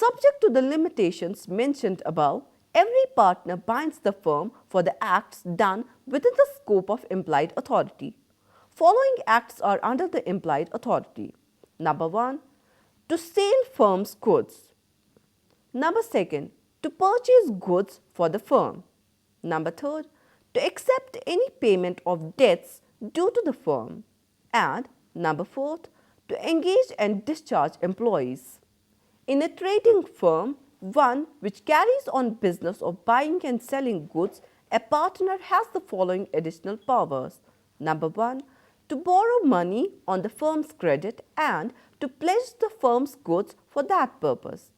Subject to the limitations mentioned above, every partner binds the firm for the acts done within the scope of implied authority. Following acts are under the implied authority. Number 1, to sell firm's goods. Number 2, to purchase goods for the firm. Number 3, to accept any payment of debts due to the firm. And number 4, to engage and discharge employees. In a trading firm, one which carries on business of buying and selling goods, a partner has the following additional powers. Number 1, to borrow money on the firm's credit and to pledge the firm's goods for that purpose.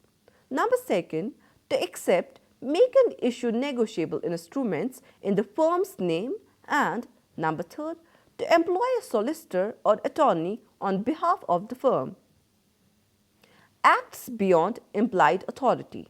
Number 2, to accept, make and issue negotiable instruments in the firm's name, and number 3, to employ a solicitor or attorney on behalf of the firm. Acts beyond implied authority.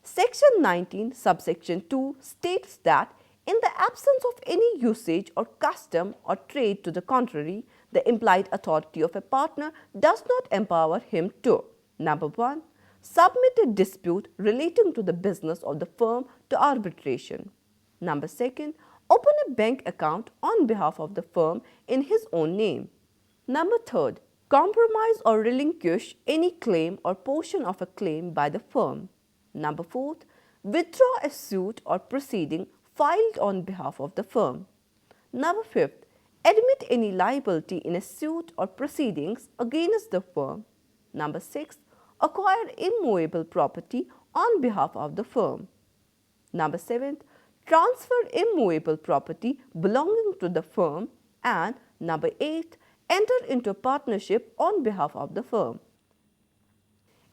Section 19, subsection 2 states that in the absence of any usage or custom or trade to the contrary, the implied authority of a partner does not empower him to: number 1, submit a dispute relating to the business of the firm to arbitration. Number 2, open a bank account on behalf of the firm in his own name. Number 3, compromise or relinquish any claim or portion of a claim by the firm. Number 4, withdraw a suit or proceeding filed on behalf of the firm. Number 5, admit any liability in a suit or proceedings against the firm. Number 6, acquire immovable property on behalf of the firm. Number 7, transfer immovable property belonging to the firm. And number 8, enter into a partnership on behalf of the firm.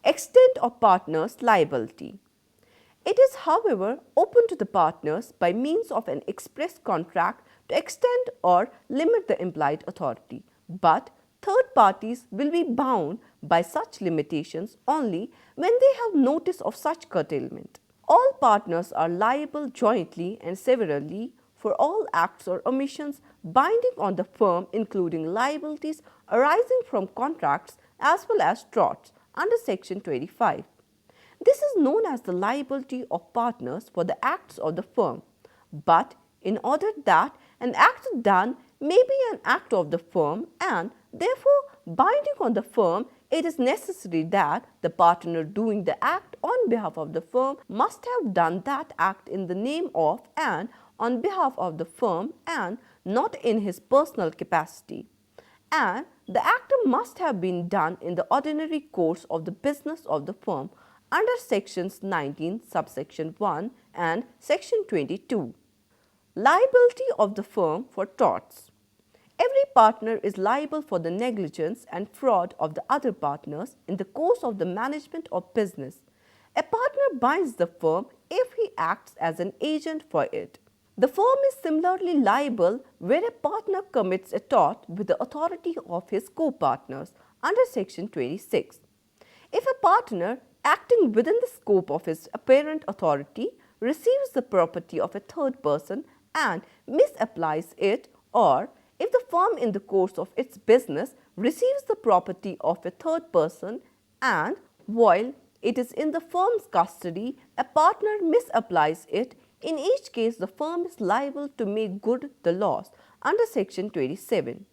Extent of partners' liability. It is, however, open to the partners by means of an express contract to extend or limit the implied authority, but third parties will be bound by such limitations only when they have notice of such curtailment. All partners are liable jointly and severally for all acts or omissions binding on the firm, including liabilities arising from contracts as well as torts under Section 25. This is known as the liability of partners for the acts of the firm, but in order that an act done may be an act of the firm and therefore binding on the firm, it is necessary that the partner doing the act on behalf of the firm must have done that act in the name of and on behalf of the firm and not in his personal capacity. And the act must have been done in the ordinary course of the business of the firm under sections 19, subsection 1 and section 22. Liability of the firm for torts. Every partner is liable for the negligence and fraud of the other partners in the course of the management of business. A partner binds the firm if he acts as an agent for it. The firm is similarly liable where a partner commits a tort with the authority of his co-partners under section 26. If a partner acting within the scope of his apparent authority receives the property of a third person and misapplies it, or if the firm in the course of its business receives the property of a third person and while it is in the firm's custody, a partner misapplies it, in each case the firm is liable to make good the loss under section 27.